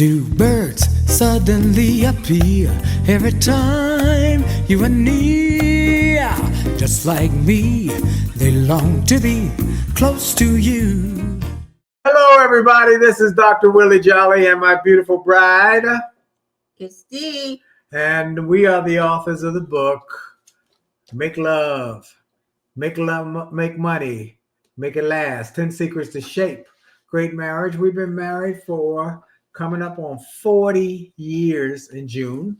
Do birds suddenly appear every time you are near? Just like me, they long to be close to you. Hello, everybody. This is Dr. Willie Jolley and my beautiful bride. It's Dee. And we are the authors of the book, Make Love, Make Money, Make It Last, 10 Secrets to Shape Great Marriage. We've been married for coming up on 40 years in June.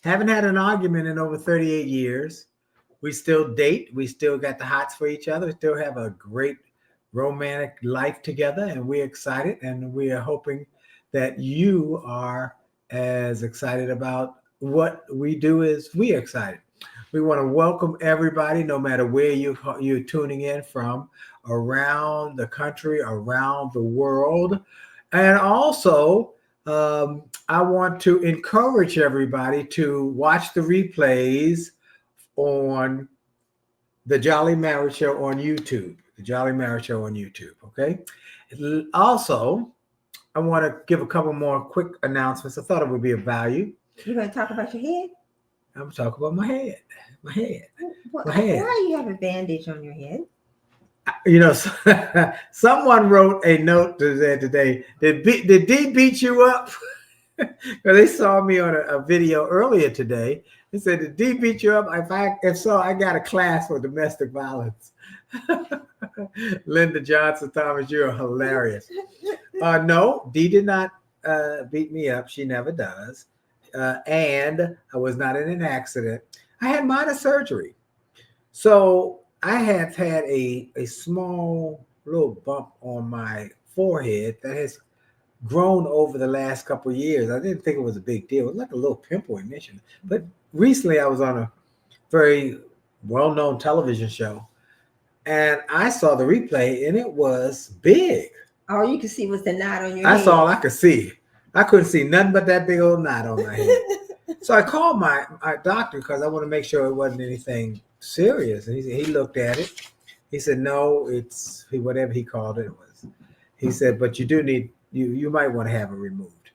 Haven't had an argument in over 38 years. We still date. We still got the hots for each other. We still have a great romantic life together, and we're excited, and we are hoping that you are as excited about what we do as we're excited. We want to welcome everybody, no matter where you're tuning in from, around the country, around the world. And also, I want to encourage everybody to watch the replays on the Jolley Marriage Show on YouTube. The Jolley Marriage Show on YouTube, okay? Also, I want to give a couple more quick announcements. I thought it would be of value. You're going to talk about your head? I'm talking about my head. Why My head. do you have a bandage on your head? You know, someone wrote a note today. Did Dee beat you up? Because they saw me on a video earlier today. They said, did Dee beat you up? If so, I got a class for domestic violence. Linda Johnson Thomas, you're hilarious. No, Dee did not beat me up. She never does. And I was not in an accident. I had minor surgery. So I have had a small little bump on my forehead that has grown over the last couple of years. I didn't think it was a big deal. It was like a little pimple initially. But recently I was on a very well-known television show, and I saw the replay, and it was big. All you could see was the knot on your head. That's all I could see. I couldn't see nothing but that big old knot on my head. So I called my doctor because I want to make sure it wasn't anything serious. And he looked at it. He said, no, it's whatever he called it was. He said, but you do need, you might want to have it removed.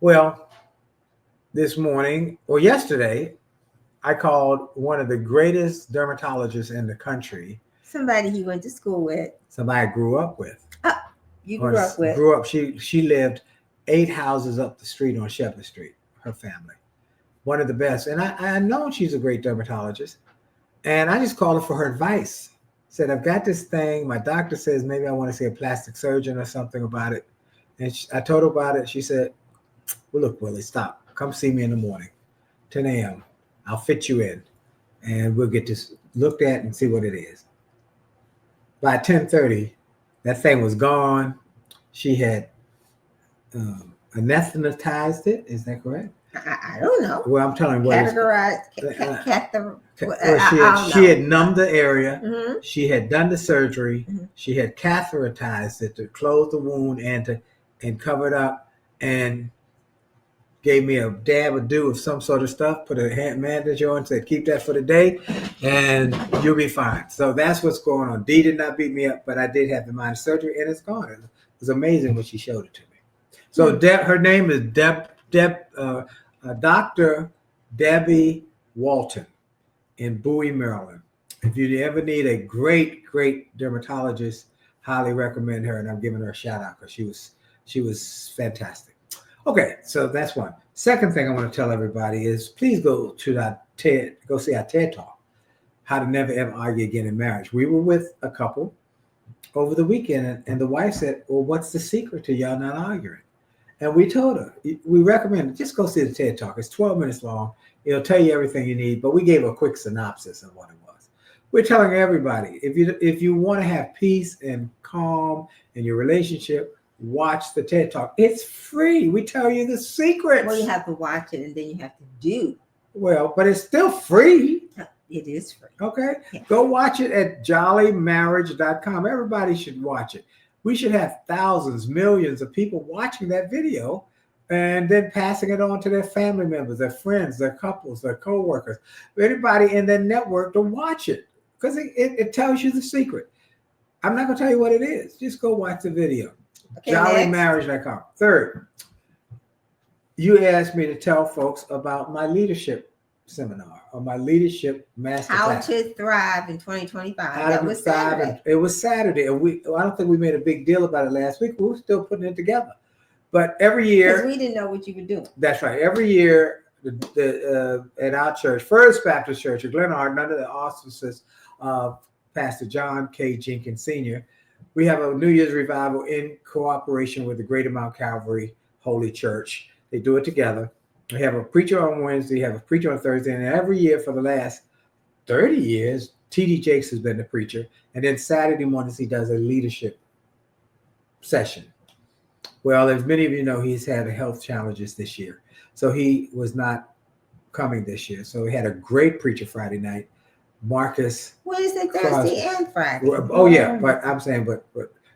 Well, this morning or yesterday, I called one of the greatest dermatologists in the country. Somebody you went to school with. Somebody I grew up with. You grew up with. Grew up. She lived 8 houses up the street on Shepherd Street, her family. One of the best. And I know she's a great dermatologist. And I just called her for her advice. Said, I've got this thing. My doctor says maybe I want to see a plastic surgeon or something about it. And I told her about it. She said, well, look, Willie, stop. Come see me in the morning, 10 a.m. I'll fit you in. And we'll get this looked at and see what it is. By 10:30, that thing was gone. She had anesthetized it. Is that correct? I don't know. Well, I'm telling you what. She had numbed the area. Mm-hmm. She had done the surgery. Mm-hmm. She had catheterized it to close the wound and cover it up, and gave me a dab or do of some sort of stuff, put a hand bandage on, said, keep that for the day, and you'll be fine. So that's what's going on. Dee did not beat me up, but I did have the minor surgery, and it's gone. It was amazing when she showed it to me. So her name is Dr. Debbie Walton in Bowie, Maryland. If you ever need a great, great dermatologist, highly recommend her, and I'm giving her a shout out because she was fantastic. Okay, so that's one. Second thing I want to tell everybody is please go to that go see our TED Talk, How to Never Ever Argue Again in Marriage. We were with a couple over the weekend, and the wife said, well, what's the secret to y'all not arguing? And we told her, we recommend just go see the TED Talk. It's 12 minutes long. It'll tell you everything you need, but we gave a quick synopsis of what it was. We're telling everybody, if you want to have peace and calm in your relationship, watch the TED Talk. It's free. We tell you the secrets. Well, you have to watch it, and then you have to do. Well, but it's still free. It is free. Okay. Yeah. Go watch it at jolleymarriage.com. Everybody should watch it. We should have thousands, millions of people watching that video and then passing it on to their family members, their friends, their couples, their co-workers, anybody in their network to watch it because it tells you the secret. I'm not going to tell you what it is. Just go watch the video. Okay, jolleymarriage.com. Third, you asked me to tell folks about my leadership seminar or my leadership master How class. to thrive in 2025. How That to was thrive, Saturday. and it was Saturday, and I don't think we made a big deal about it last week. We were still putting it together. But every year, Because we didn't know what you were doing. that's right. Every year, at our church, First Baptist Church of Glenarden, under the auspices of Pastor John K. Jenkins Sr., we have a New Year's revival in cooperation with the Greater Mount Calvary Holy Church. They do it together. We have a preacher on Wednesday, have a preacher on Thursday, and every year for the last 30 years, T.D. Jakes has been the preacher. And then Saturday mornings, he does a leadership session. Well, as many of you know, he's had health challenges this year. So he was not coming this year. So we had a great preacher Friday night, Marcus. Wednesday, Thursday, and Friday. Oh, yeah. But I'm saying, but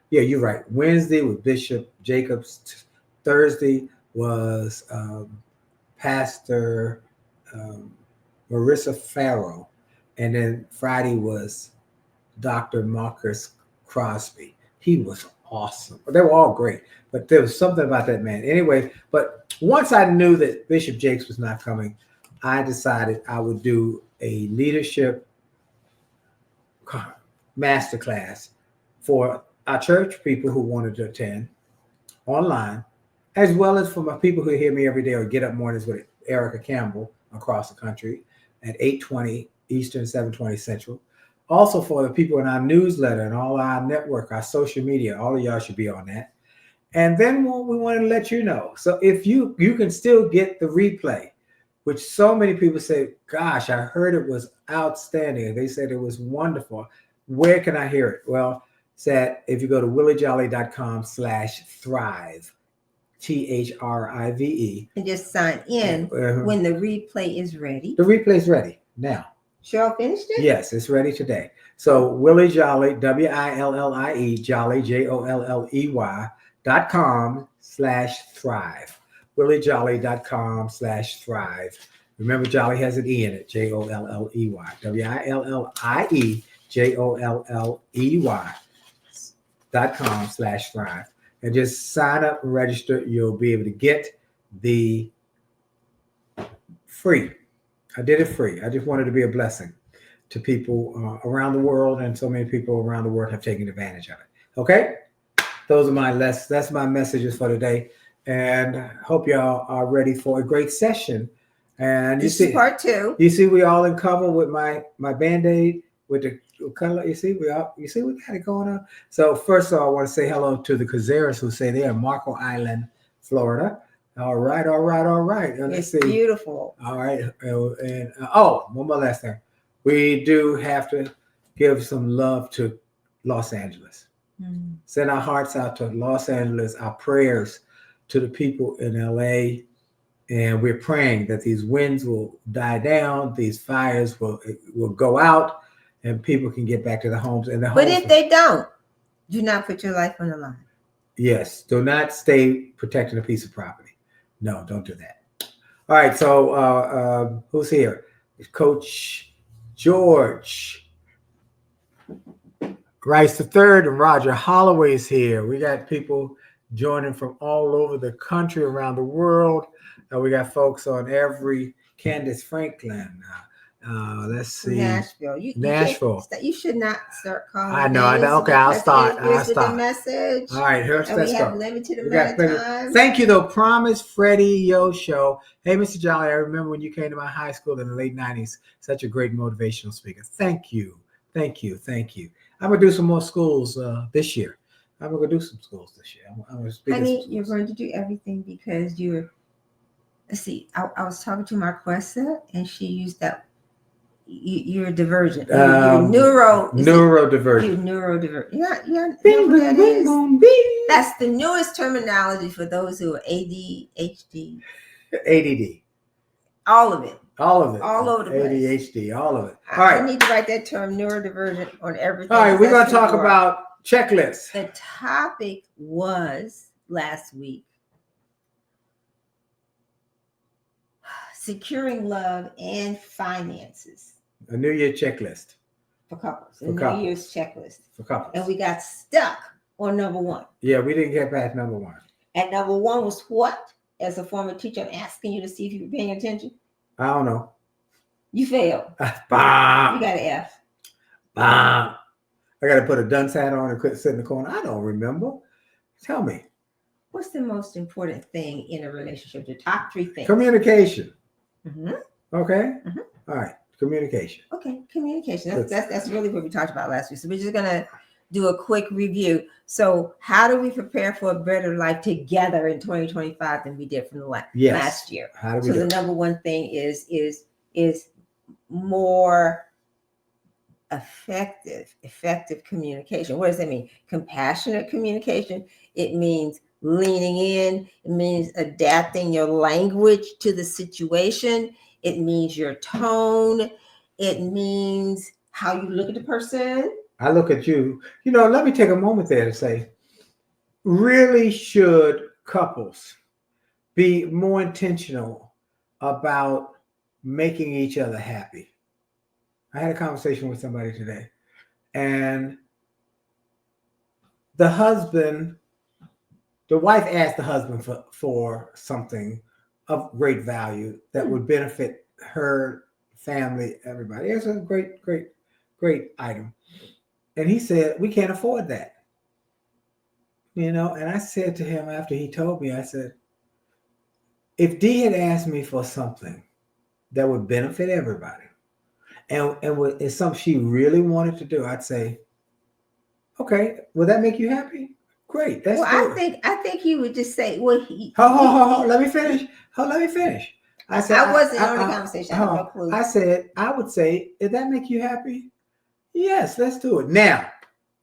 yeah, you're right. Wednesday was Bishop Jacobs. Thursday was Pastor Marissa Farrow. And then Friday was Dr. Marcus Crosby. He was awesome. They were all great, but there was something about that man. Anyway, but once I knew that Bishop Jakes was not coming, I decided I would do a leadership masterclass for our church people who wanted to attend online, as well as for my people who hear me every day or get up mornings with Erica Campbell across the country at 8:20 Eastern, 7:20 Central. Also for the people in our newsletter and all our network, our social media, all of y'all should be on that. And then we want to let you know. So if you can still get the replay, which so many people say, gosh, I heard it was outstanding. They said it was wonderful. Where can I hear it? Well, it's that if you go to williejolly.com/thrive, THRIVE. And just sign in when the replay is ready. The replay is ready now. Cheryl finished it? Yes, it's ready today. So Willie Jolley, WILLIE, Jolley, JOLLEY.com/thrive. WillieJolly.com/thrive. Remember, Jolley has an E in it, JOLLEY. WILLIEJOLLEY.com/thrive. And just sign up and register. You'll be able to get the free. I did it free. I just wanted to be a blessing to people around the world, and so many people around the world have taken advantage of it. Okay, those are that's my messages for today, and I hope y'all are ready for a great session. And this is part 2. You see, we all in cover with my Band-Aid with the color. You see, we got it going on. So first of all, I want to say hello to the Cazares who say they're in Marco Island, Florida. All right. It's beautiful. All right. And one more last thing. We do have to give some love to Los Angeles. Send our hearts out to Los Angeles, our prayers to the people in LA. And we're praying that these winds will die down, these fires will go out, and people can get back to their homes. But if they don't, do not put your life on the line. Yes. Do not stay protecting a piece of property. No, don't do that. All right. So who's here? It's Coach George Rice III and Roger Holloway is here. We got people joining from all over the country, around the world. We got folks on every Candace Franklin. Let's see. Nashville. Nashville. You should not start calling. I know. Okay, I'll start. Here's the message. All right, let's we have go. limited amount of time. Thank you, though. Promise Freddie Yo Show. Hey, Mr. Jolley, I remember when you came to my high school in the late 90s. Such a great motivational speaker. Thank you. I'm going to do some more schools this year. I'm going to do some schools this year. I'm going to speak. Honey, you're going to do everything because you're. Let's see. I was talking to Marquessa, and she used that. You're divergent. You're neurodivergent. You're neurodivergent. Yeah. That's the newest terminology for those who are ADHD. ADD. All of it. All of it. All over the place. ADHD. All of it. All right. I need to write that term neurodivergent on everything. All right. We're going to talk about checklists. The topic was last week. Securing love and finances. A New Year checklist. For couples. New Year's checklist. For couples. And we got stuck on number 1. Yeah, we didn't get past number 1. And number 1 was what? as a former teacher, I'm asking you to see if you were paying attention. I don't know. You failed. Bah, You got an F. bah. I got to put a dunce hat on and sit in the corner. I don't remember. Tell me. What's the most important thing in a relationship? The top 3 things. Communication. Mm-hmm. Okay. Mm-hmm. All right. Communication. Okay. Communication. That's really what we talked about last week. So we're just gonna do a quick review. So how do we prepare for a better life together in 2025 than we did from the last year? How do we so do the it? number one thing is more effective communication. What does that mean? Compassionate communication. It means leaning in. It means adapting your language to the situation. It means your tone. It means how you look at the person. I look at you. Let me take a moment there to say, really should couples be more intentional about making each other happy? I had a conversation with somebody today, and the wife asked the husband for something of great value that would benefit her family, everybody. It's a great item. And he said, we can't afford that. And I said to him after he told me, I said, if Dee had asked me for something that would benefit everybody, and it's something she really wanted to do, I'd say, okay, will that make you happy? Great. That's good. I think he would just say, well, Hold, let me finish. I said, I wasn't on the conversation. I have no clue. I said, I would say, did that make you happy? Yes, let's do it. Now,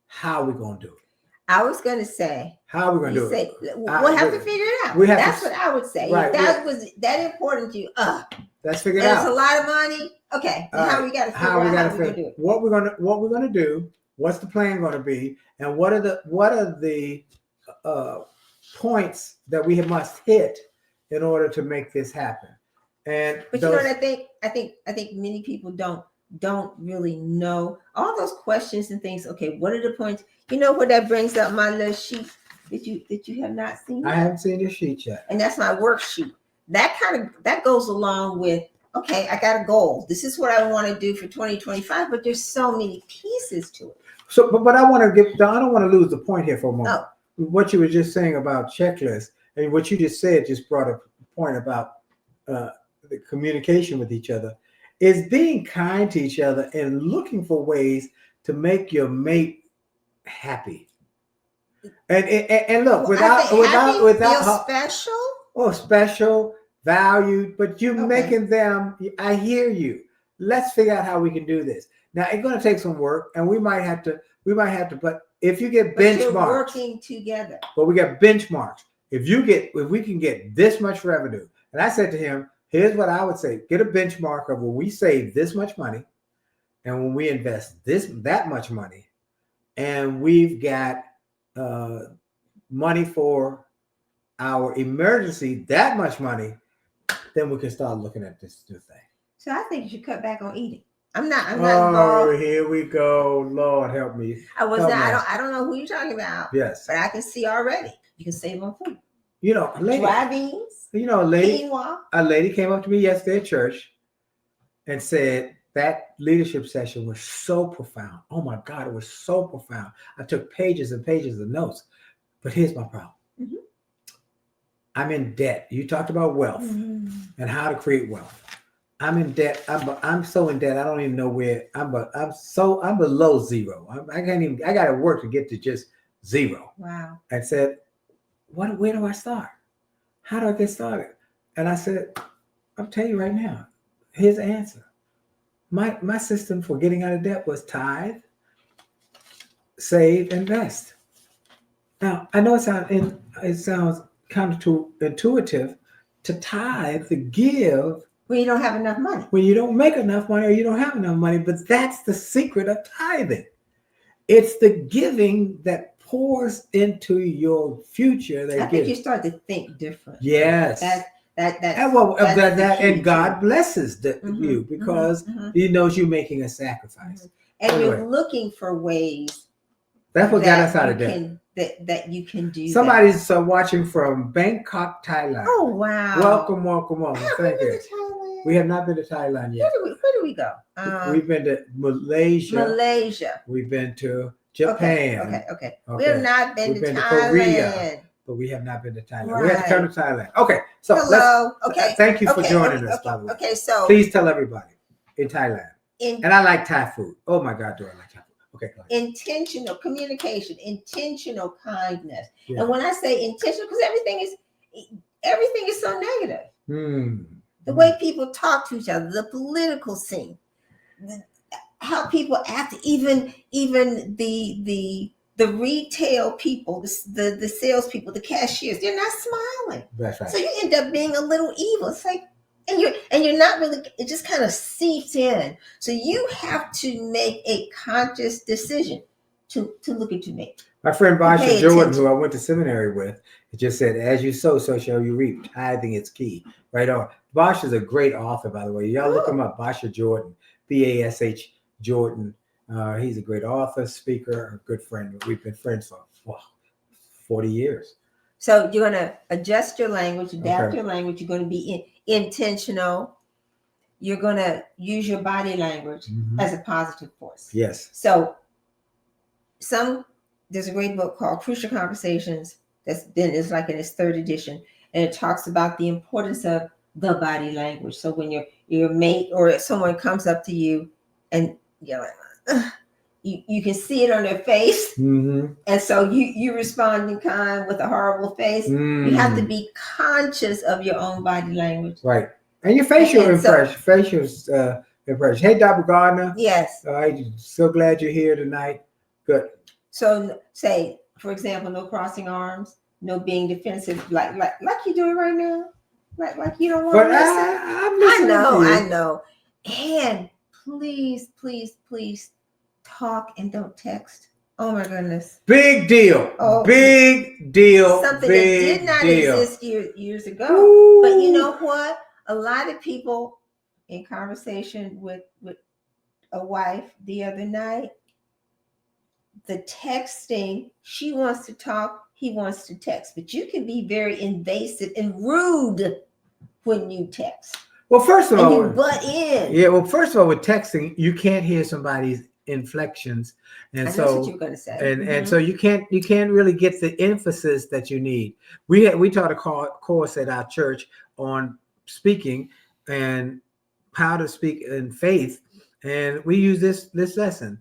how are we going to do it? I was going to say, how are we going to do it? We'll have to figure it out. That's what I would say. Right, if that was that important to you, let's figure it out. It's a lot of money. Okay, how we got to figure out how we're going to do it. What we're going to do? What's the plan going to be? And what are the points that we must hit in order to make this happen? But you know what I think? I think many people don't really know all those questions and things. Okay, what are the points? You know what that brings up my little sheet that you have not seen? I haven't seen your sheet yet. And that's my worksheet. That goes along with, okay, I got a goal. This is what I want to do for 2025, but there's so many pieces to it. So, but I don't want to lose the point here for a moment. Oh. What you were just saying about checklists and what you just said just brought up a point about the communication with each other is being kind to each other and looking for ways to make your mate happy. And look, without special. Oh, special, valued, but you making them. I hear you. Let's figure out how we can do this. Now it's going to take some work, and we might have to. But if you get benchmarks, you're working together. But we got benchmarks. If we can get this much revenue, and I said to him, here's what I would say: get a benchmark of when we save this much money, and when we invest that much money, and we've got money for our emergency, that much money, then we can start looking at this new thing. So I think you should cut back on eating. I'm not involved. Here we go. Lord help me. I don't know who you're talking about. Yes. But I can see already. You can save on food. Dry beans. A lady came up to me yesterday at church and said that leadership session was so profound. Oh my God, it was so profound. I took pages and pages of notes. But here's my problem. Mm-hmm. I'm in debt. You talked about wealth and how to create wealth. I'm in debt. I'm so in debt. I don't even know where I'm below zero. I got to work to get to just zero. Wow. And said, where do I start? How do I get started? And I said, I'll tell you right now. Here's the answer. My system for getting out of debt was tithe, save, invest. Now I know it sounds counterintuitive to tithe, to give. When you don't have enough money. When you don't make enough money or you don't have enough money. But that's the secret of tithing. It's the giving that pours into your future. I think you start to think different. Yes. And God blesses you because He knows you're making a sacrifice. And you're looking for ways. That's what got us out of debt. that you can do. Somebody's watching from Bangkok, Thailand. Oh wow! Welcome. Thank you. Thailand? We have not been to Thailand yet. Where do we go? We've been to Malaysia. Malaysia. We've been to Japan. Okay. We have not been to Thailand. Korea, but we have not been to Thailand. Right. We have to come to Thailand. Okay. So hello. Okay. Thank you for joining us, by the way. Okay. So please tell everybody in Thailand. And I like Thai food. Oh my God, do I like Thai food? Okay. Intentional communication, intentional kindness, Yeah. and when I say intentional, because everything is so negative. The way people talk to each other, the political scene, how people act, even the retail people, the salespeople, the cashiers, they're not smiling. That's right. So you end up being a little evil. It's like, and you're not really. It just kind of seeps in. So you have to make a conscious decision to look at your mate. My friend Basha Jordan, who I went to seminary with, just said, "As you sow, so shall you reap." Tithing is key. Right on. Basha's a great author, by the way. Y'all look him up, Basha Jordan, Bash Jordan. He's a great author, speaker, a good friend. We've been friends for 40 years. So you're going to adjust your language, adapt your language. You're going to be intentional. You're going to use your body language as a positive force. Yes. So there's a great book called Crucial Conversations it's like in its 3rd edition, and it talks about the importance of the body language. So when your mate or someone comes up to you and you're like, you can see it on their face, and so you respond in kind with a horrible face. You have to be conscious of your own body language, right? And your facial impression. Hey, Dr. Gardner. Yes. So glad you're here tonight. Good. So say, for example, no crossing arms, no being defensive, like you're doing right now, like you don't want to listen. I'm listening. I know. And please talk and don't text. Oh my goodness. Big deal. Big deal. Something that did not exist years ago. Ooh. But you know what? A lot of people in conversation with a wife the other night, the texting, she wants to talk, he wants to text, but you can be very invasive and rude when you text. Well, first of all, you butt in. Yeah, well, first of all, with texting, you can't hear somebody's inflections, and that's what you're going to say. And so you can't really get the emphasis that you need. We taught a course at our church on speaking and how to speak in faith, and we use this lesson.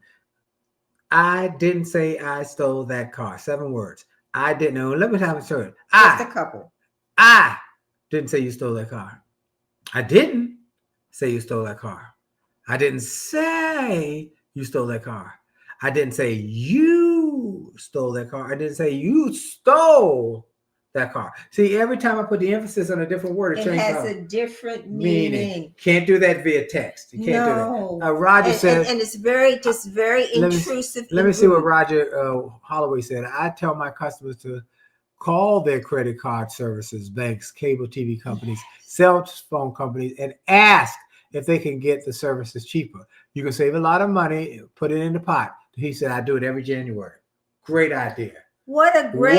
I didn't say I stole that car. 7 words. I didn't know. Let me have a story. Just a couple. I didn't say you stole that car. I didn't say you stole that car. I didn't say you stole that car. I didn't say you stole that car. I didn't say you stole that car. See, every time I put the emphasis on a different word, it has a different meaning. Can't do that via text. You can't do that. Roger said, and it's very intrusive. Let me see what Roger Holloway said. I tell my customers to call their credit card services, banks, cable TV companies, cell phone companies, and ask if they can get the services cheaper. You can save a lot of money, put it in the pot. He said, I do it every January. Great idea. What a great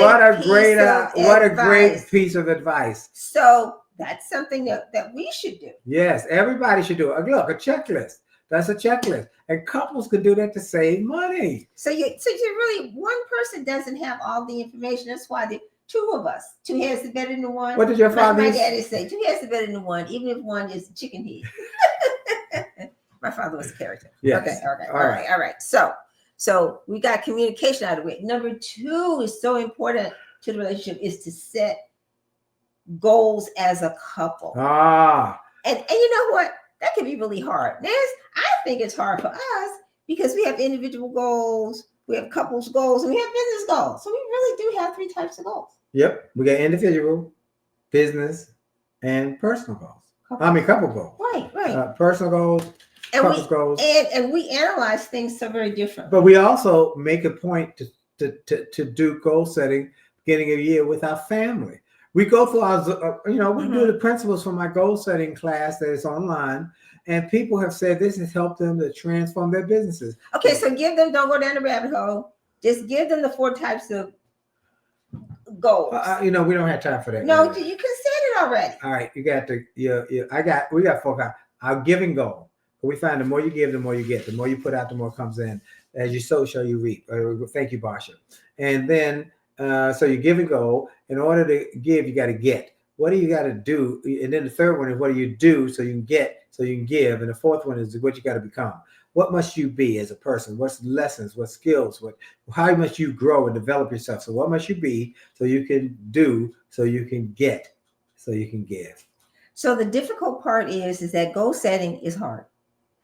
piece of advice. So that's something that we should do. Yes, everybody should do it. Look, a checklist. That's a checklist. And couples could do that to save money. So you really, one person doesn't have all the information. That's why the 2 of us, 2 heads are better than 1. What did your father My daddy say? 2 heads are better than 1, even if 1 is chicken head. My father was a character. Yes. Okay. All right. So we got communication out of it. Number 2 is so important to the relationship is to set goals as a couple. And you know what? That can be really hard. I think it's hard for us because we have individual goals, we have couples goals, and we have business goals. So we really do have 3 types of goals. Yep. We got individual, business, and personal goals. Couple goals. Right. Personal goals. And we analyze things so very different. But we also make a point to do goal setting beginning of the year with our family. We go through our, we do the principles from my goal setting class that is online, and people have said this has helped them to transform their businesses. Okay, so don't go down the rabbit hole. Just give them the 4 types of goals. We don't have time for that. No, you can say it already. All right, you got to. We got 4 guys. Our giving goal. We find the more you give, the more you get. The more you put out, the more comes in. As you sow, shall you reap. Thank you, Barsha. And then, so your giving goal. In order to give, you got to get. What do you got to do? And then the third one is what do you do so you can get, so you can give. And the fourth one is what you got to become. What must you be as a person? What's lessons? What skills? How must you grow and develop yourself? So what must you be so you can do, so you can get, so you can give? So the difficult part is that goal setting is hard.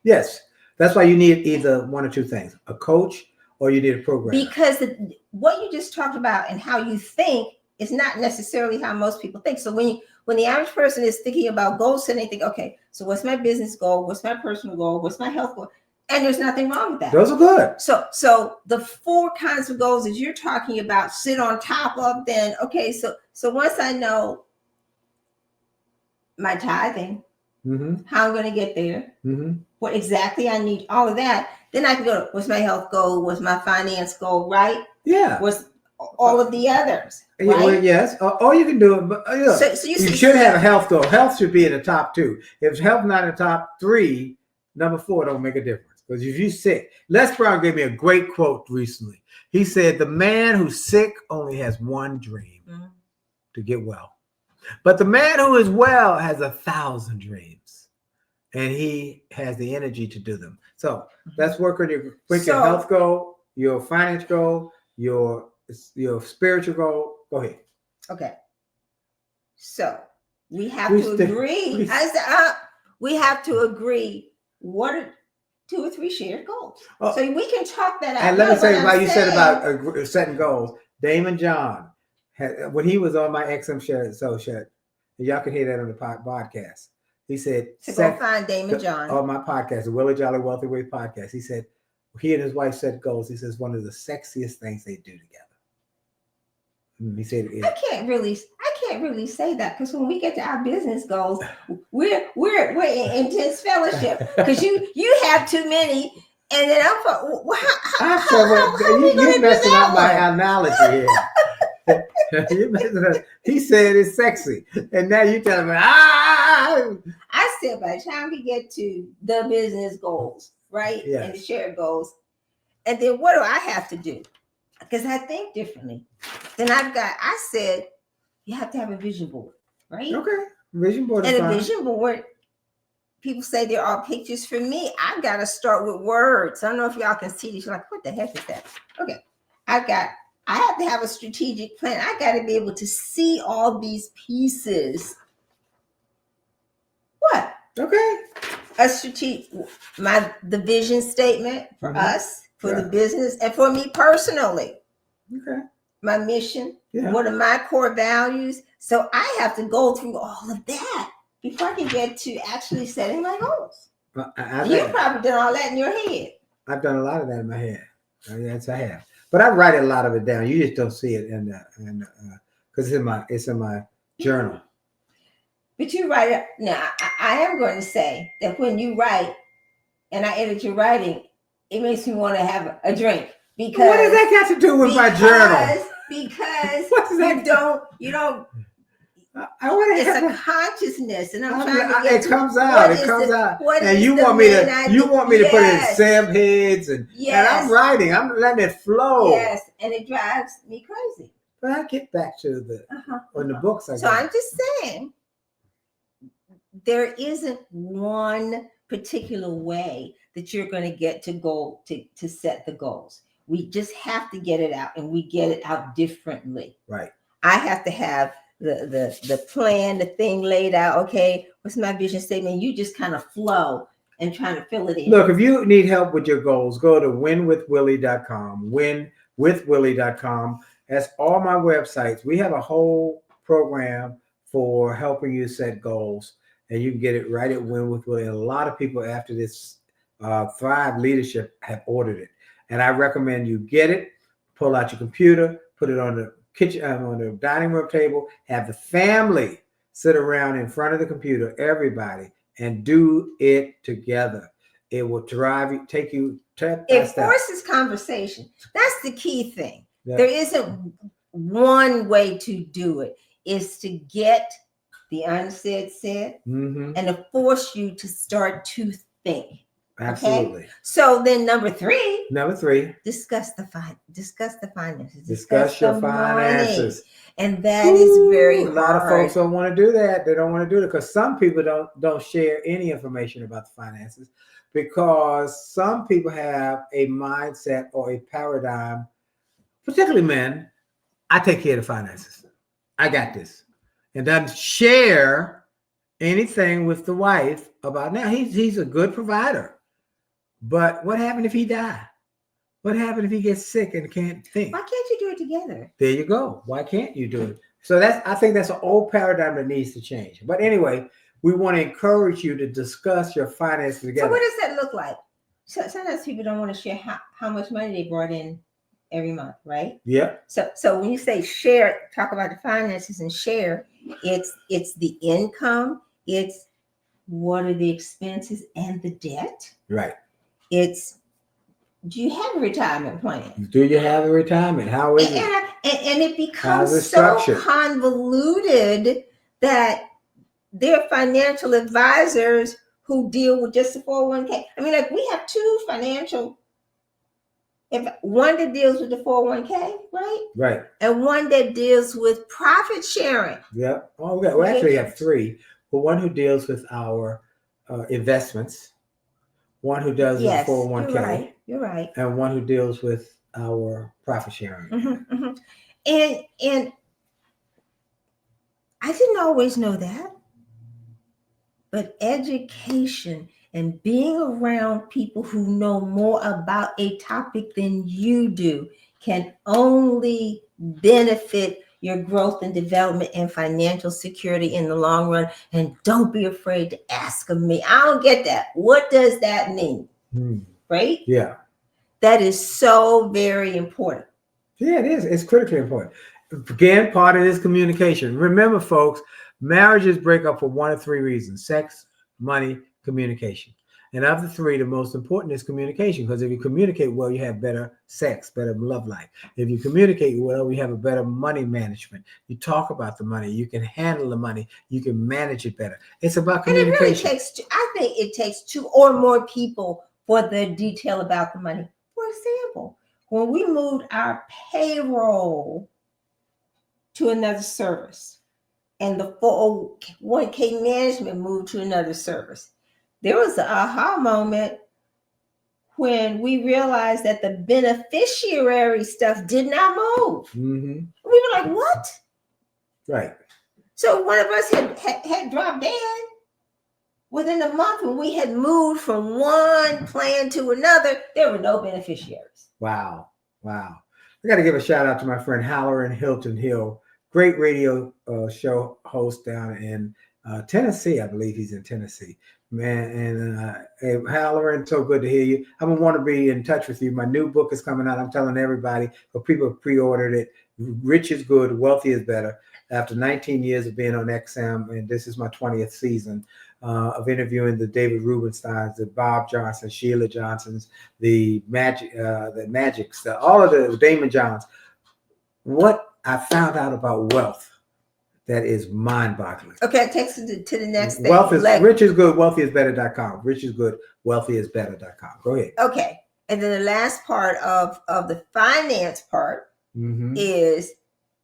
Yes. That's why you need either one or two things, a coach or you need a program. Because what you just talked about and how you think is not necessarily how most people think. So when the average person is thinking about goal setting, they think, okay, so what's my business goal? What's my personal goal? What's my health goal? And there's nothing wrong with that. Those are good. So the 4 kinds of goals that you're talking about sit on top of then, okay, so once I know my tithing, how I'm going to get there, what exactly I need, all of that, then I can go, what's my health goal? What's my finance goal, right? Yeah. What's all of the others, right? Well, yes. Or you can do it, but so you should have a health goal. Health should be in the top 2. If health not in the top 3, number 4 don't make a difference. Because if you're sick, Les Brown gave me a great quote recently. He said, the man who's sick only has one dream, to get well. But the man who is well has 1,000 dreams. And he has the energy to do them. So let's work on your health goal, your finance goal, your spiritual goal. Go ahead. Okay. So we have to agree. We have to agree what are 2 or 3 shared goals. So we can talk that out. And let me say why you said about setting goals. Damon John, when he was on my XM show, y'all can hear that on the podcast. He said, so go find Damon John on my podcast, the Willie Jolley Wealthy Way podcast. He said he and his wife set goals. He says one of the sexiest things they do together. He said, I can't really say that because when we get to our business goals, we're in intense fellowship because you have too many, and then you're messing up my analogy here. He said it's sexy, and now you telling me I said by the time we get to the business goals, right, and the shared goals, and then what do I have to do? Because I think differently. Then I said you have to have a vision board, right? Okay, vision board. And a vision board. People say there are pictures. For me, I've got to start with words. I don't know if y'all can see this. You're like, what the heck is that? Okay, I have to have a strategic plan. I got to be able to see all these pieces. What? Okay. A strategic, the vision statement for us, for the business, and for me personally. Okay. My mission. Yeah. What are my core values? So I have to go through all of that before I can get to actually setting my goals. You've probably done all that in your head. I've done a lot of that in my head. Yes, I have. But I write a lot of it down. You just don't see it because it's in my journal. But you write it. Now, I am going to say that when you write and I edit your writing, it makes me want to have a drink. Because what does that got to do with my journal? Because you don't. I want to have a consciousness, and I'm trying to get it comes out. And you want me to put it in Sam heads and I'm writing. I'm letting it flow. Yes, and it drives me crazy. But I get back to the books. So I'm just saying, there isn't one particular way that you're going to get to set the goals. We just have to get it out, and we get it out differently. Right. I have to have the plan, the thing laid out. Okay, what's my vision statement? You just kind of flow and trying to fill it in. Look, if you need help with your goals, go to winwithwillie.com, winwithwillie.com. That's all my websites. We have a whole program for helping you set goals, and you can get it right at Win with Willie. And a lot of people after this Thrive Leadership have ordered it. And I recommend you get it, pull out your computer, put it on the kitchen, on the dining room table, have the family sit around in front of the computer, everybody, and do it together. It will take you step by step. It forces conversation. That's the key thing. Yeah. There isn't one way to do it is to get the unsaid said and to force you to start to think. Absolutely. Okay? So then number three, discuss the finances. Discuss your finances. Money. And that is very hard. A lot of folks don't want to do that. They don't want to do it because some people don't share any information about the finances, because some people have a mindset or a paradigm, particularly men. I take care of the finances. I got this. And doesn't share anything with the wife about, now he's a good provider. But what happened if he died? What happened if he gets sick and can't think? Why can't you do it together? There you go. Why can't you do it? So I think that's an old paradigm that needs to change. But anyway, we want to encourage you to discuss your finances together. So what does that look like? So sometimes people don't want to share how much money they brought in every month, right? Yeah. So when you say share, talk about the finances and share, it's the income, it's what are the expenses and the debt. Right. It's, do you have a retirement plan? Do you have a retirement? How is it? And it becomes so convoluted that there are financial advisors who deal with just the 401k. I mean, like we have two financial, one that deals with the 401k, right? Right. And one that deals with profit sharing. Yeah. Oh, we actually have three. But one who deals with our investments, one who does with 401k. You're right. And one who deals with our profit sharing. And I didn't always know that. But education and being around people who know more about a topic than you do can only benefit your growth and development and financial security in the long run. And don't be afraid to ask of me. I don't get that. What does that mean? Right? Yeah. That is so very important. Yeah, it is. It's critically important. Again, part of this communication. Remember, folks, marriages break up for one of three reasons: sex, money, communication. And of the three, the most important is communication, because if you communicate well, you have better sex, better love life. If you communicate well, you have a better money management. You talk about the money. You can handle the money. You can manage it better. It's about communication. And it really takes, I think it takes two or more people for the detail about the money. For example, when we moved our payroll to another service and the 401k management moved to another service, there was an aha moment when we realized that the beneficiary stuff did not move. We were like, what? Right. So one of us had dropped dead within a month. When we had moved from one plan to another, there were no beneficiaries. Wow. I got to give a shout out to my friend Haller in Hilton Hill, great radio show host down in Tennessee. I believe he's in Tennessee. Man, and Halloran, so good to hear you. I'm gonna want to be in touch with you. My new book is coming out. I'm telling everybody, but people have pre-ordered it. Rich is good, wealthy is better. After 19 years of being on XM, and this is my 20th season of interviewing the David Rubensteins, the Bob Johnson, Sheila Johnsons, the Magics, all of the Damon Johns. What I found out about wealth that is mind-boggling. Okay, it takes it to the next thing. Rich is good, wealthy is better.com. Rich is good, wealthy is better.com. Go ahead. Okay. And then the last part of the finance part is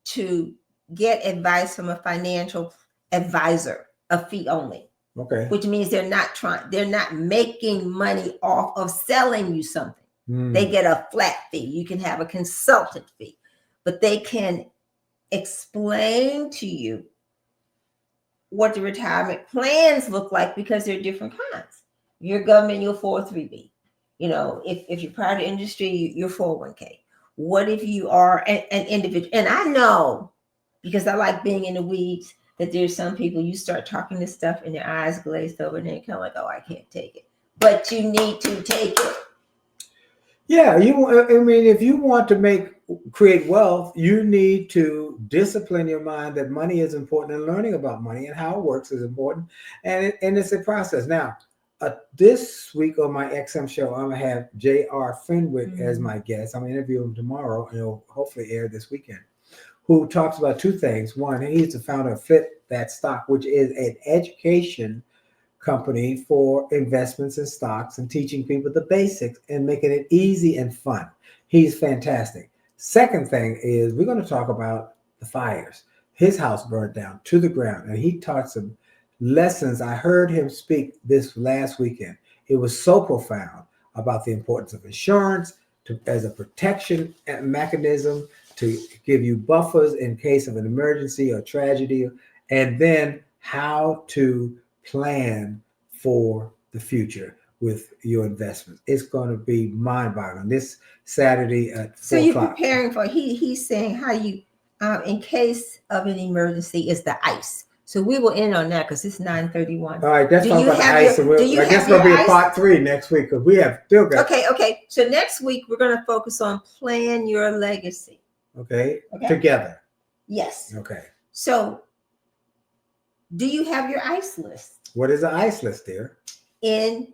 to get advice from a financial advisor, a fee only. Okay. Which means they're not making money off of selling you something. They get a flat fee. You can have a consultant fee, but they can explain to you what the retirement plans look like, because there are different kinds. Your government, your 403B. You know, if you're private industry, your 401k. What if you are an individual? And I know, because I like being in the weeds, that there's some people, you start talking this stuff and their eyes glazed over and they're kind of like, oh, I can't take it. But you need to take it. Yeah, if you want to create wealth, you need to discipline your mind that money is important, and learning about money and how it works is important. And it's a process. Now, this week on my XM show, I'm going to have J.R. Fenwick as my guest. I'm going to interview him tomorrow, and it'll hopefully air this weekend. who talks about two things. One, he's the founder of Fit That Stock, which is an education company for investments in stocks and teaching people the basics and making it easy and fun. He's fantastic. Second thing is we're going to talk about the fires. His house burned down to the ground, and he taught some lessons. I heard him speak this last weekend. It was so profound about the importance of insurance as a protection mechanism to give you buffers in case of an emergency or tragedy, and then how to plan for the future with your investments. It's going to be mind-boggling this Saturday at 4 So you're o'clock. preparing for, he's saying how you, in case of an emergency, is the ice. So we will end on that because it's 9:31. All right, that's talk about the ice. I guess it's going to be a part 3 next week because we have still got. Okay. So next week we're going to focus on plan your legacy. Okay. Together. Yes. Okay. So do you have your ice list? What is the ice list, dear? In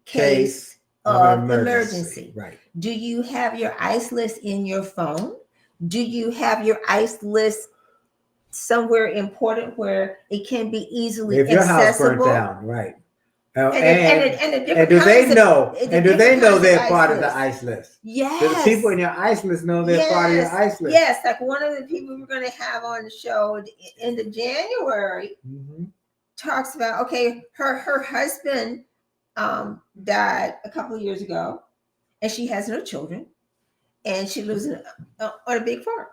case of emergency. Right. Do you have your ice list in your phone? Do you have your ice list somewhere important where it can be easily accessible? If your house burnt down, right. And do they know they're part of the list. ice list? Yes. Do the people in your ice list know they're part of your ice list? Yes, like one of the people we're going to have on the show in the January talks about, okay, her husband died a couple of years ago, and she has no children, and she lives on a big farm.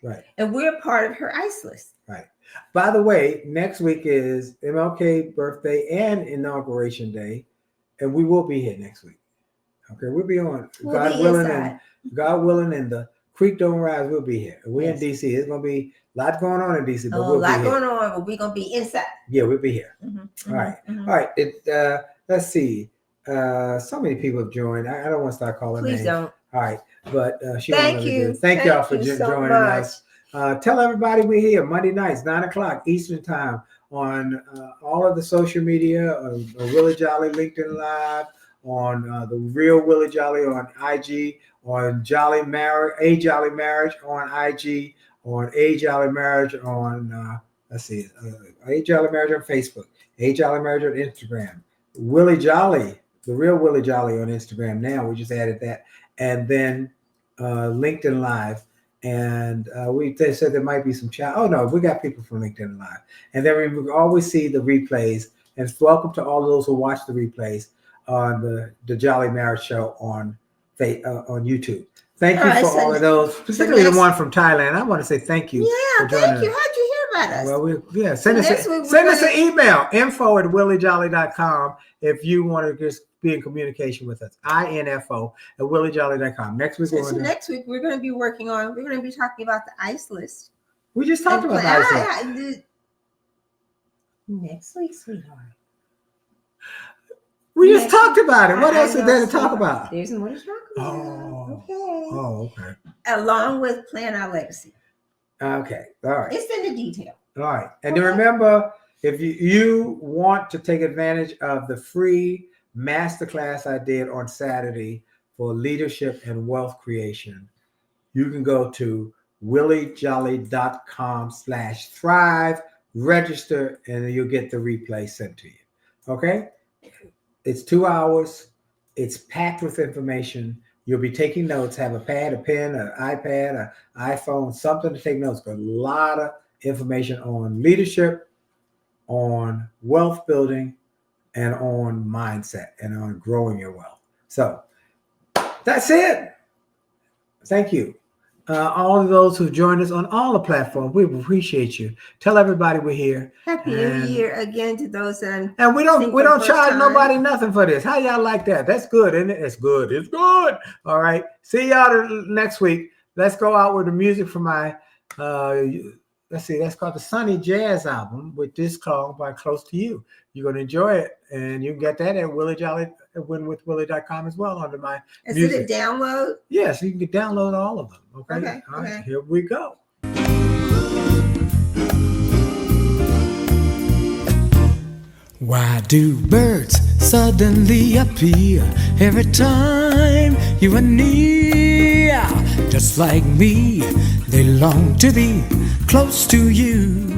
Right. And we're part of her ice list. Right. By the way, next week is MLK birthday and inauguration day, and we will be here next week. Okay, we'll be on. God willing, and the creek don't rise. We'll be here. We're in DC. It's gonna be a lot going on in DC, but we'll be here. Going on, but we're gonna be inside. Yeah, we'll be here. All right. All right. Let's see. So many people have joined. I don't want to start calling names. Please don't. All right, but Thank you. Thank y'all for so joining much. us. Tell everybody we're here Monday nights, 9:00 Eastern time on all of the social media, Willie Jolley LinkedIn Live, on the Real Willie Jolley on IG, on Jolley Marriage, A Jolley Marriage on IG, on A Jolley Marriage on A Jolley Marriage on Facebook, A Jolley Marriage on Instagram, Willie Jolley, the Real Willie Jolley on Instagram. Now we just added that, and then LinkedIn Live. And they said there might be some chat. Oh no, we got people from LinkedIn Live, and then we always see the replays. And welcome to all those who watch the replays on the Jolley Marriage Show on YouTube. Thank you for all of those, particularly the one from Thailand. I want to say thank you. Yeah, thank you. How'd you hear about us? Well, send us an email, info@williejolly.com if you want to just be in communication with us. info@williejolly.com. Next week, next week we're going to be talking about the ice list. We just talked about the ice list. Next week, sweetheart. We just talked about it. What else is there to talk about? There's more to talk about. Okay. Along with plan our legacy. Okay. All right. It's in the detail. All right. And then remember, if you want to take advantage of the free masterclass I did on Saturday for leadership and wealth creation, you can go to williejolly.com/thrive, register, and then you'll get the replay sent to you. Okay? It's 2 hours. It's packed with information. You'll be taking notes. Have a pad, a pen, an iPad, an iPhone, something to take notes. Got a lot of information on leadership, on wealth building, and on mindset, and on growing your wealth. So that's it. Thank you. All of those who've joined us on all the platforms, we appreciate you. Tell everybody we're here. Happy New Year again to those that. And we don't charge nobody nothing for this. How y'all like that? That's good, isn't it? It's good. It's good. All right. See y'all next week. Let's go out with the music from my let's see, that's called the Sunny Jazz album with this call by Close to You. You're going to enjoy it, and you can get that at winwithwillie.com as well under my music. Is it a download? Yes, you can download all of them. Okay. All right, here we go. Why do birds suddenly appear every time you are near? Just like me, they long to be close to you.